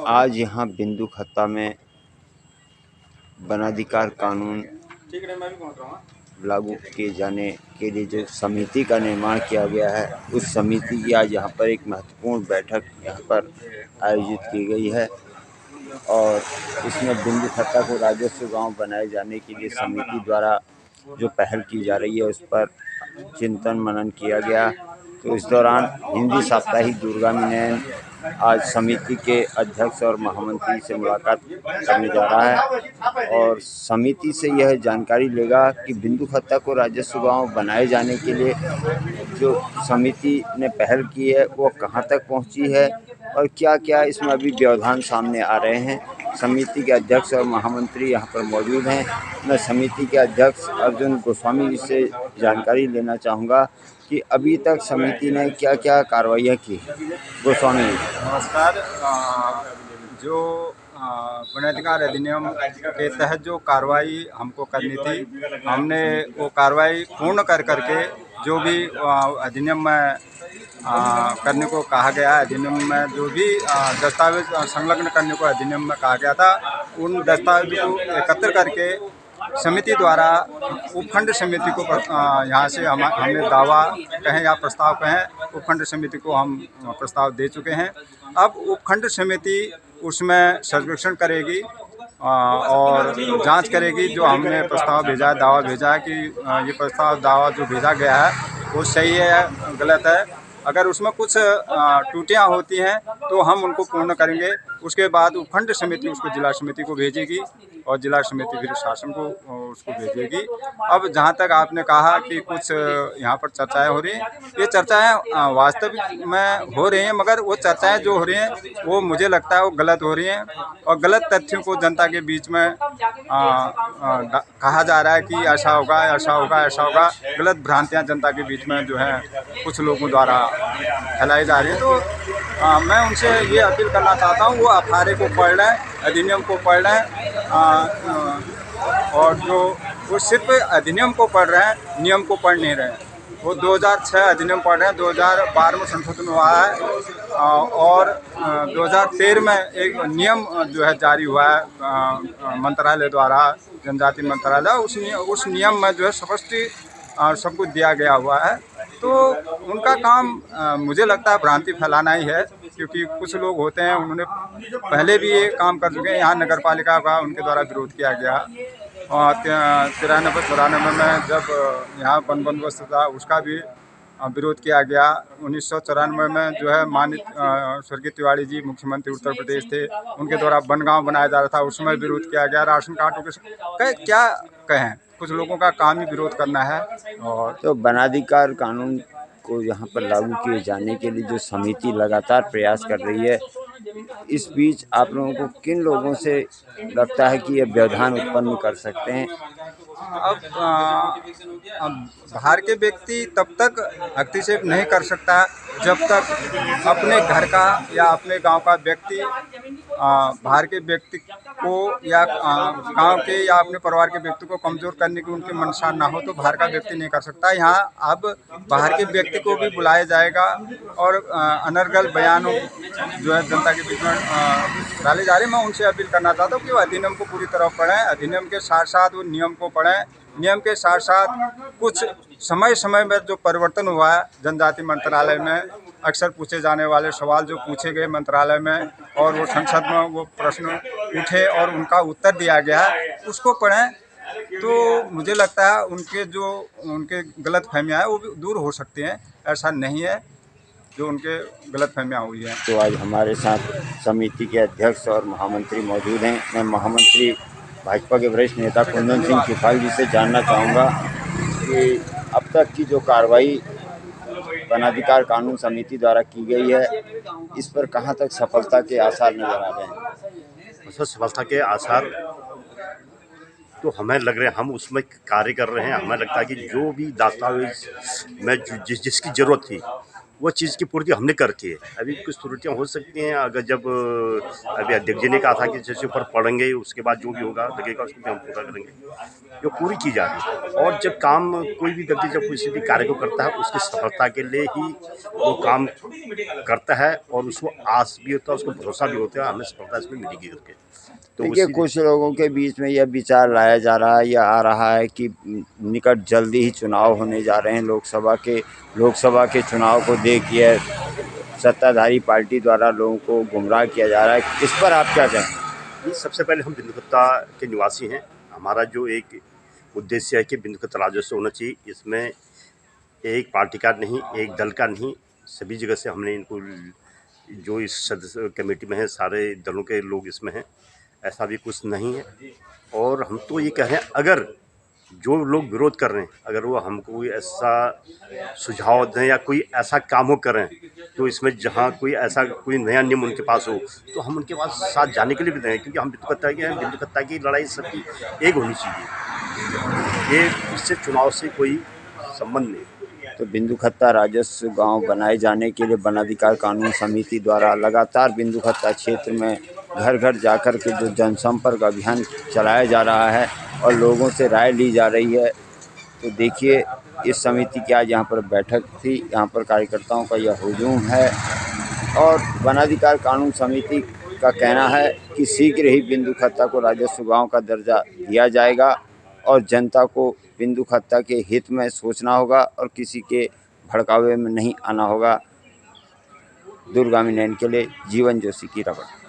आज यहाँ बिंदु खत्ता में वनाधिकार कानून लागू किए जाने के लिए जो समिति का निर्माण किया गया है, उस समिति की आज यहाँ पर एक महत्वपूर्ण बैठक यहाँ पर आयोजित की गई है और इसमें बिंदु खत्ता को राजस्व गांव बनाए जाने के लिए समिति द्वारा जो पहल की जा रही है उस पर चिंतन मनन किया गया। तो इस दौरान हिंदी साप्ताहिक दूरगामी नयन आज समिति के अध्यक्ष और महामंत्री से मुलाकात करने जा रहा है और समिति से यह जानकारी लेगा कि बिंदु खत्ता को राजस्व गांव बनाए जाने के लिए जो समिति ने पहल की है वो कहां तक पहुंची है और क्या क्या इसमें अभी व्यवधान सामने आ रहे हैं। समिति के अध्यक्ष और महामंत्री यहाँ पर मौजूद हैं। मैं समिति के अध्यक्ष अर्जुन गोस्वामी जी से जानकारी लेना चाहूँगा कि अभी तक समिति ने क्या क्या कार्रवाइयाँ की। गोस्वामी जी नमस्कार। जो वनाधिकार अधिनियम के तहत जो कार्रवाई हमको करनी थी, हमने वो कार्रवाई पूर्ण करके जो भी अधिनियम में करने को कहा गया, अधिनियम में जो भी दस्तावेज संलग्न करने को अधिनियम में कहा गया था, उन दस्तावेजों को एकत्र करके समिति द्वारा उपखंड समिति को यहाँ से हमें दावा कहें या प्रस्ताव कहें, उपखंड समिति को हम प्रस्ताव दे चुके हैं। अब उपखंड समिति उसमें सर्वेक्षण करेगी और जांच करेगी जो हमने प्रस्ताव भेजा है, दावा भेजा है कि ये प्रस्ताव दावा जो भेजा गया है वो सही है या गलत है। अगर उसमें कुछ त्रुटियां होती हैं तो हम उनको पूर्ण करेंगे। उसके बाद उपखंड समिति उसको जिला समिति को भेजेगी और जिला समिति फिर शासन को उसको भेजेगी। अब जहाँ तक आपने कहा कि कुछ यहाँ पर चर्चाएं हो रही हैं, ये चर्चाएं वास्तविक में हो रही हैं, मगर वो चर्चाएं जो हो रही हैं वो मुझे लगता है वो गलत हो रही हैं और गलत तथ्यों को जनता के बीच में कहा जा रहा है कि ऐसा होगा ऐसा होगा ऐसा होगा। गलत भ्रांतियाँ जनता के बीच में जो है कुछ लोगों द्वारा फैलाई जा रही है। तो मैं उनसे ये अपील करना चाहता हूँ वो अखाड़े को पढ़ लें, अधिनियम को पढ़ लें और जो वो सिर्फ अधिनियम को पढ़ रहे हैं, नियम को पढ़ नहीं रहे हैं। वो 2006 अधिनियम पढ़ रहे हैं, 2012 में संशोधन हुआ है और 2013 में एक नियम जो है जारी हुआ है मंत्रालय द्वारा, जनजाति मंत्रालय। उस नियम में जो है स्पष्ट सब कुछ दिया गया हुआ है। तो उनका काम मुझे लगता है भ्रांति फैलाना ही है, क्योंकि कुछ लोग होते हैं उन्होंने पहले भी ये काम कर चुके हैं। यहाँ नगर पालिका का उनके द्वारा विरोध किया गया और 93-94 में जब यहाँ वन बंदोबस्त था उसका भी विरोध किया गया। 1994 में जो है माननीय स्वर्गीय तिवारी जी मुख्यमंत्री उत्तर प्रदेश थे, उनके द्वारा बनगांव बनाया जा रहा था, उसमें विरोध किया गया। राशन कार्डों के क्या कहें, कुछ लोगों का काम ही विरोध करना है। और तो वनाधिकार कानून को यहाँ पर लागू किए जाने के लिए जो समिति लगातार प्रयास कर रही है, इस बीच आप लोगों को किन लोगों से लगता है कि ये व्यवधान उत्पन्न कर सकते हैं? अब बाहर के व्यक्ति तब तक हस्तक्षेप नहीं कर सकता जब तक अपने घर का या अपने गांव का व्यक्ति बाहर के व्यक्ति को या गांव के या अपने परिवार के व्यक्ति को कमज़ोर करने की उनकी मंशा ना हो, तो बाहर का व्यक्ति नहीं कर सकता। यहाँ अब बाहर के व्यक्ति को भी बुलाया जाएगा और अनर्गल बयानों जो है जनता के बीच में डाले जा रहे हैं। मैं उनसे अपील करना चाहता हूँ कि वो अधिनियम को पूरी तरह पढ़ें, अधिनियम के साथ साथ वो नियम को पढ़ें। नियम के साथ साथ कुछ समय में जो परिवर्तन हुआ है जनजाति मंत्रालय में, अक्सर पूछे जाने वाले सवाल जो पूछे गए मंत्रालय में और वो संसद में वो प्रश्न उठे और उनका उत्तर दिया गया, उसको पढ़ें तो मुझे लगता है उनके गलत फहमियाँ हैं वो भी दूर हो सकती हैं। ऐसा नहीं है जो उनके गलत फहमियाँ हुई हैं। तो आज हमारे साथ समिति के अध्यक्ष और महामंत्री मौजूद हैं। मैं महामंत्री भाजपा के वरिष्ठ नेता कुंदन सिंह किफाल जी से जानना चाहूँगा कि अब तक की जो कार्रवाई वनाधिकार कानून समिति द्वारा की गई है, इस पर कहाँ तक सफलता के आसार नजर आ रहे हैं? सर, सफलता के आसार तो हमें लग रहे हैं, हम उसमें कार्य कर रहे हैं। हमें लगता है कि जो भी दस्तावेज में जिसकी ज़रूरत थी वो चीज़ की पूर्ति हमने कर रखी है। अभी कुछ त्रुटियाँ हो सकती हैं, अगर जब अभी अध्यक्ष जी ने कहा था कि जैसे ऊपर पढ़ेंगे उसके बाद जो भी होगा लगेगा उसको भी हम पूरा करेंगे, जो पूरी की जा रही है। और जब काम कोई भी व्यक्ति जब किसी भी कार्य को करता है उसकी सफलता के लिए ही वो काम करता है और उसको आस भी होता है, उसको भरोसा भी होता है हमें सफलता इसमें मिलेगी करके। तो देखिए, कुछ लोगों के बीच में यह विचार लाया जा रहा है या आ रहा है कि निकट जल्दी ही चुनाव होने जा रहे हैं लोकसभा के चुनाव को देखिए सत्ताधारी पार्टी द्वारा लोगों को गुमराह किया जा रहा है। इस पर आप क्या कहें? ये सबसे पहले हम बिंदुकत्ता के निवासी हैं। हमारा जो एक उद्देश्य है कि बिंदुकत्ता राजस्व होना चाहिए। इसमें एक पार्टी का नहीं, एक दल का नहीं, सभी जगह से हमने इनको जो इस सदस्य कमेटी में है सारे दलों के लोग इसमें हैं, ऐसा भी कुछ नहीं है। और हम तो ये कह रहे हैं अगर जो लोग विरोध कर रहे हैं अगर वो हमको कोई ऐसा सुझाव दें या कोई ऐसा काम हो करें तो इसमें जहाँ कोई ऐसा कोई नया नियम उनके पास हो तो हम उनके पास साथ जाने के लिए भी दें, क्योंकि हम बिंदुकत्ता के हैं। बिंदुकत्ता की लड़ाई सबकी एक होनी चाहिए, ये इससे चुनाव से कोई संबंध नहीं। तो बिंदुखत्ता राजस्व गांव बनाए जाने के लिए वन अधिकार कानून समिति द्वारा लगातार बिंदुखत्ता क्षेत्र में घर घर जाकर के जो जनसंपर्क अभियान चलाया जा रहा है और लोगों से राय ली जा रही है। तो देखिए, इस समिति की आज यहाँ पर बैठक थी, यहाँ पर कार्यकर्ताओं का यह हुजूम है और वन अधिकार कानून समिति का कहना है कि शीघ्र ही बिंदुखत्ता को राजस्व गाँव का दर्जा दिया जाएगा और जनता को बिंदुखत्ता के हित में सोचना होगा और किसी के भड़कावे में नहीं आना होगा। दूरगामी नैन के लिए जीवन जोशी की रिपोर्ट।